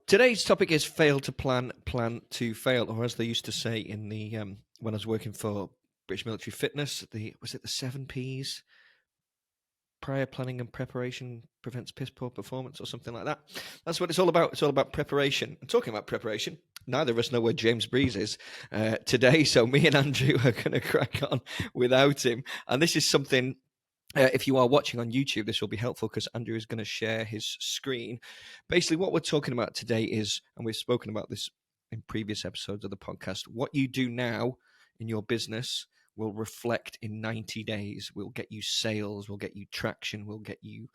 Today's topic is fail to plan, plan to fail, or as they used to say in the when I was working for British Military Fitness, was it the 7 Ps? Prior planning and preparation prevents piss poor performance, or something like that. That's what it's all about. It's all about preparation. And talking about preparation, neither of us know where James Breeze is today, so me and Andrew are going to crack on without him. And this is something. If you are watching on YouTube, this will be helpful because Andrew is going to share his screen. Basically, what we're talking about today is, and we've spoken about this in previous episodes of the podcast, what you do now in your business will reflect in 90 days. We'll get you sales, we'll get you traction, we'll get you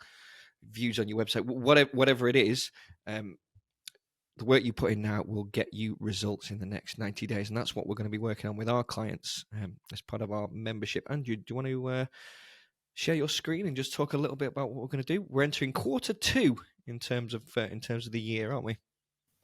views on your website, whatever it is. The work you put in now will get you results in the next 90 days. And that's what we're going to be working on with our clients as part of our membership. Andrew, do you want to share your screen and just talk a little bit about what we're going to do? We're entering Q2 in terms of the year, aren't we?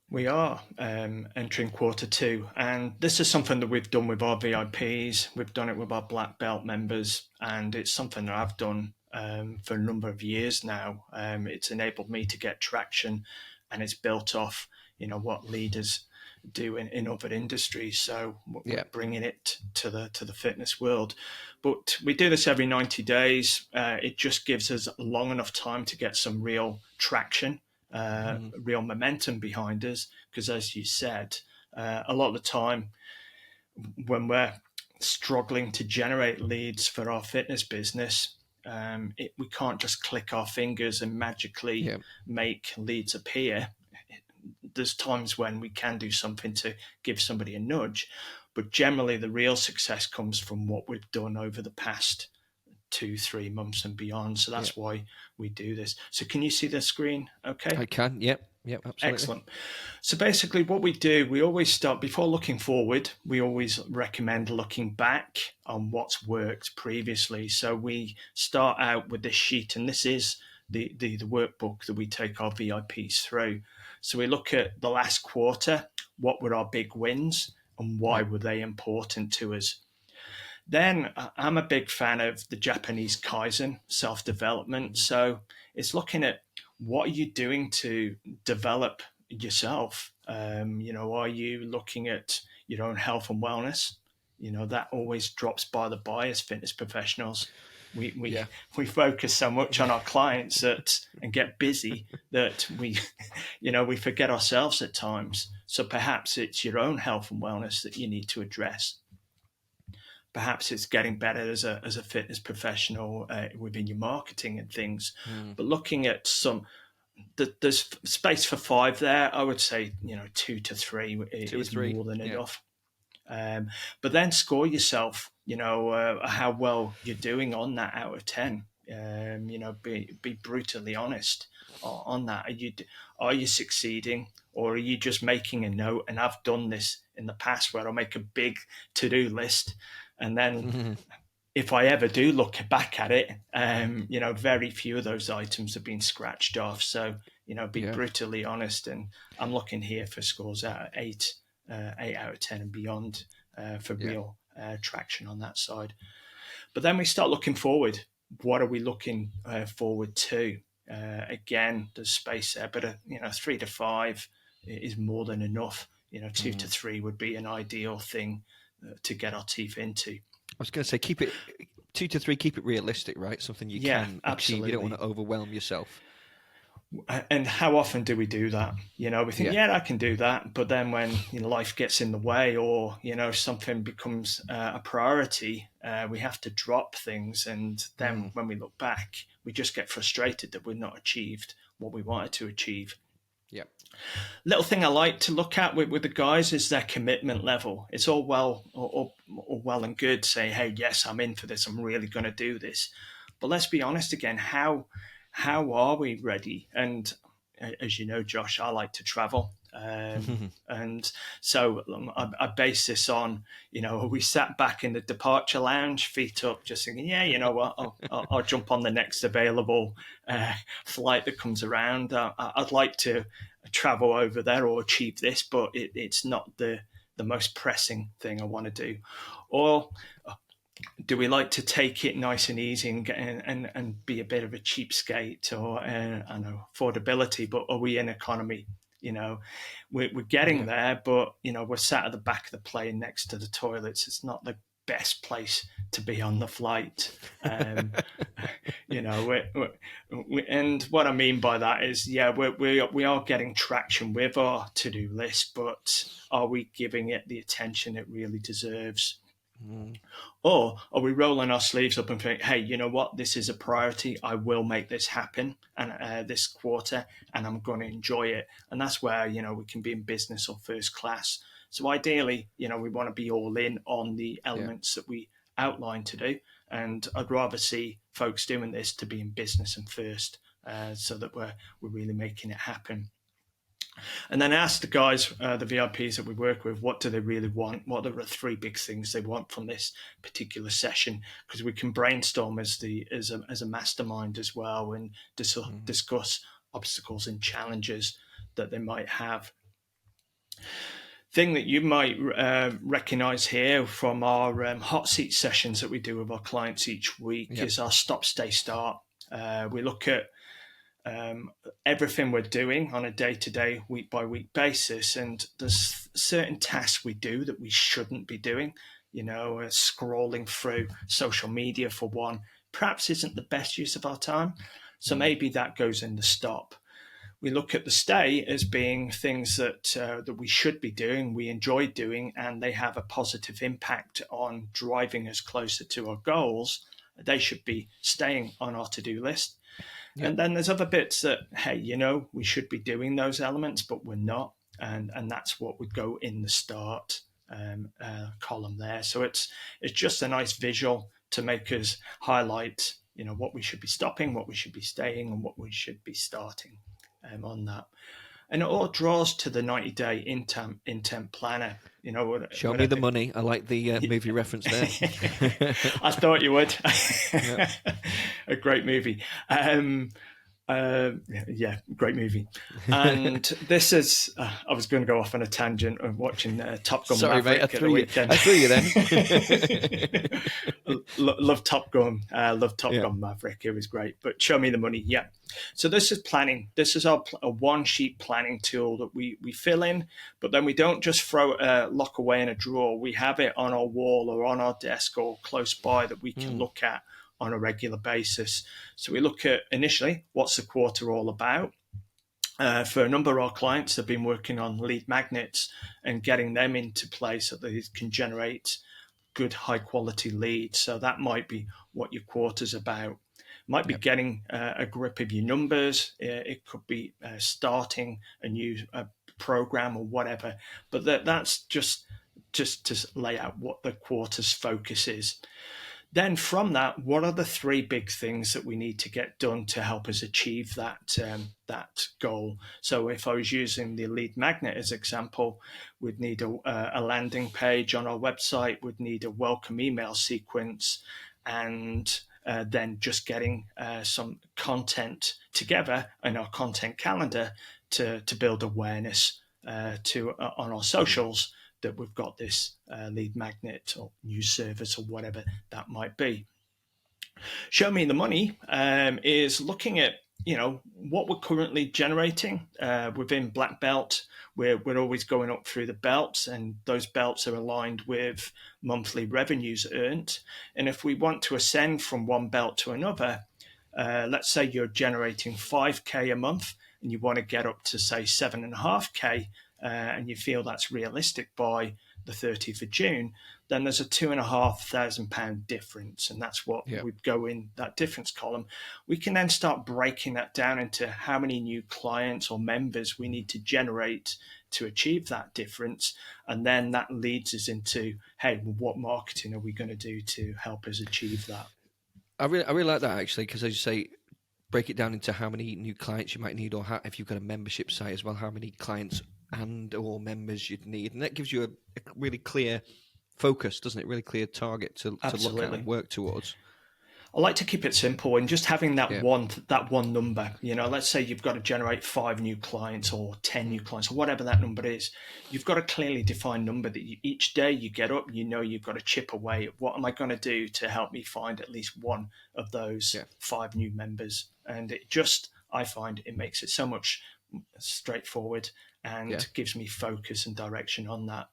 We are entering Q2, and this is something that we've done with our VIPs. We've done it with our black belt members, and it's something that I've done for a number of years now. It's enabled me to get traction, and it's built off, what leaders do in other industries. So we're bringing it to the fitness world. But we do this every 90 days. It just gives us long enough time to get some real traction. Real momentum behind us, because as you said, a lot of the time when we're struggling to generate leads for our fitness business, we can't just click our fingers and magically make leads appear. There's times when we can do something to give somebody a nudge, but generally the real success comes from what we've done over the past 2-3 months and beyond. So that's why we do this. So can you see the screen okay? I can. Yep, absolutely. Excellent. So basically what we do, we always start, before looking forward, we always recommend looking back on what's worked previously. So we start out with this sheet, and this is the workbook that we take our VIPs through. So we look at the last quarter, what were our big wins and why were they important to us? Then I'm a big fan of the Japanese Kaizen, self-development. So it's looking at what are you doing to develop yourself? Are you looking at your own health and wellness? That always drops by as fitness professionals. We focus so much on our clients and get busy that we forget ourselves at times. So perhaps it's your own health and wellness that you need to address. Perhaps it's getting better as a fitness professional within your marketing and things. But looking at there's space for 5 there. I would say 2 to 3 is more than enough. But then score yourself. How well you're doing on that out of 10. Be brutally honest on that. Are you succeeding, or are you just making a note? And I've done this in the past where I'll make a big to-do list, and then if I ever do look back at it, very few of those items have been scratched off. So, be brutally honest. And I'm looking here for scores out of 8 out of 10 and beyond for real traction on that side. But then we start looking forward. What are we looking forward to? Again, there's space there, but 3 to 5 is more than enough. 2 to 3 would be an ideal thing to get our teeth into. I was going to say, keep it 2 to 3, keep it realistic, right? Something you can achieve. You don't want to overwhelm yourself. And how often do we do that? We think, I can do that. But then when life gets in the way, or, something becomes a priority, we have to drop things. And then when we look back, we just get frustrated that we've not achieved what we wanted to achieve. Yeah. Little thing I like to look at with the guys is their commitment level. It's all well and good saying, hey, yes, I'm in for this. I'm really going to do this. But let's be honest again, how are we ready? And as you know, Josh, I like to travel. And so I base this on, we sat back in the departure lounge, feet up, just thinking, I'll jump on the next available flight that comes around. I'd like to travel over there or achieve this, but it's not the most pressing thing I want to do. Or do we like to take it nice and easy and be a bit of a cheapskate, or I know affordability, but are we in economy? You know, we're getting Yeah. there, but we're sat at the back of the plane next to the toilets. It's not the best place to be on the flight. You know, and what I mean by that is, yeah, we are getting traction with our to-do list, but are we giving it the attention it really deserves? Mm, Or are we rolling our sleeves up and think, hey, you know what? This is a priority. I will make this happen and this quarter, and I'm going to enjoy it. And that's where, we can be in business or first class. So ideally, we want to be all in on the yeah. elements that we outlined to do. And I'd rather see folks doing this to be in business and first, so that we're really making it happen. And then ask the guys, the VIPs that we work with, what do they really want? What are the three big things they want from this particular session? Because we can brainstorm as a mastermind as well, and Mm, discuss obstacles and challenges that they might have. Thing that you might recognize here from our hot seat sessions that we do with our clients each week yeah. is our stop, stay, start. We look at everything we're doing on a day-to-day, week-by-week basis, and there's certain tasks we do that we shouldn't be doing. Scrolling through social media, for one, perhaps isn't the best use of our time, so Mm, maybe that goes in the stop. We look at the stay as being things that we should be doing, we enjoy doing, and they have a positive impact on driving us closer to our goals. They should be staying on our to-do list. yeah. And then there's other bits that, hey, we should be doing those elements, but we're not. And that's what would go in the start column there. So it's just a nice visual to make us highlight, what we should be stopping, what we should be staying, and what we should be starting on that. And it all draws to the 90-day intent planner. Show me the money. I like the Yeah. movie reference there. I thought you would. Yeah. A great movie. Yeah, great movie. And this is, I was going to go off on a tangent of watching Top Gun Sorry, mate. Maverick at the weekend. I threw you then. Love Top Gun. Love Top Yeah. Gun Maverick. It was great. But show me the money. Yeah. So this is planning. This is our a one sheet planning tool that we fill in, but then we don't just throw it, lock away in a drawer. We have it on our wall or on our desk or close by that we can look at on a regular basis. So we look at initially what's the quarter all about. For a number of our clients, they've been working on lead magnets and getting them into place so that it can generate good high quality leads. So that might be what your quarter's about. Might be Yep. getting a grip of your numbers. It could be starting a new program or whatever. But that's just to lay out what the quarter's focus is. Then from that, what are the three big things that we need to get done to help us achieve that goal? So if I was using the lead magnet as example, we'd need a landing page on our website, we'd need a welcome email sequence, and then just getting some content together in our content calendar to build awareness on our socials that we've got this lead magnet or news service or whatever that might be. Show me the money is looking at what we're currently generating within black belt. We're always going up through the belts, and those belts are aligned with monthly revenues earned. And if we want to ascend from one belt to another, let's say you're generating 5K a month and you want to get up to say 7.5K, and you feel that's realistic by the 30th of June, then there's a £2,500 difference, and that's what Yeah. would go in that difference column. We can then start breaking that down into how many new clients or members we need to generate to achieve that difference, and then that leads us into, hey, what marketing are we going to do to help us achieve that? I really like that actually, because as you say, break it down into how many new clients you might need, or if you've got a membership site as well, how many clients and or members you'd need, and that gives you a really clear focus, doesn't it? Really clear target to look at Absolutely. and work towards. I like to keep it simple and just having that Yeah. one number. Let's say you've got to generate 5 new clients or 10 new clients or whatever that number is. You've got a clearly defined number that each day you get up, you've got to chip away at what am I going to do to help me find at least one of those Yeah. 5 new members. And I find it makes it so much straightforward and gives me focus and direction on that.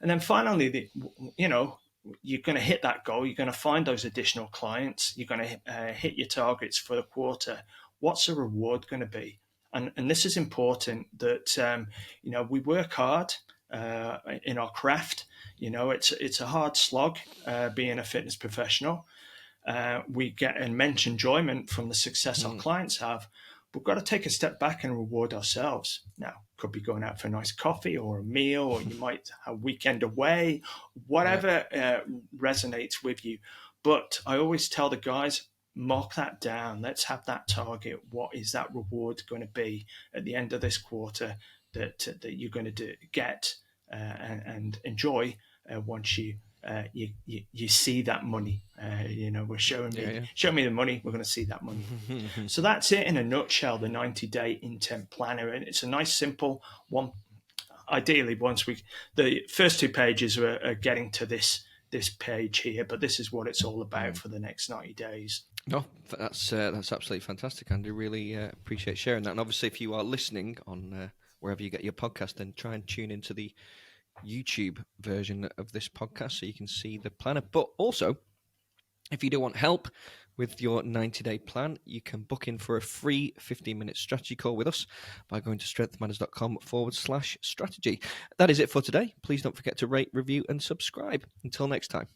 And then finally, you're going to hit that goal. You're going to find those additional clients. You're going to hit your targets for the quarter. What's the reward going to be? And this is important that we work hard in our craft. It's a hard slog being a fitness professional. We get immense enjoyment from the success our clients have. We've got to take a step back and reward ourselves. Now, could be going out for a nice coffee or a meal, or you might have a weekend away, whatever resonates with you. But I always tell the guys, mark that down. Let's have that target. What is that reward going to be at the end of this quarter that you're going to get and enjoy once you see that money. We're showing me the money. We're going to see that money. So that's it in a nutshell. The 90-day intent planner, and it's a nice, simple one. Ideally, the first 2 pages are getting to this page here, but this is what it's all about for the next 90 days. No, that's absolutely fantastic, Andy. Really appreciate sharing that. And obviously, if you are listening on wherever you get your podcast, then try and tune into the YouTube version of this podcast so you can see the planner. But also, if you do want help with your 90-day plan, you can book in for a free 15-minute strategy call with us by going to strengthmatters.com/strategy. That is it for today. Please don't forget to rate, review, and subscribe. Until next time.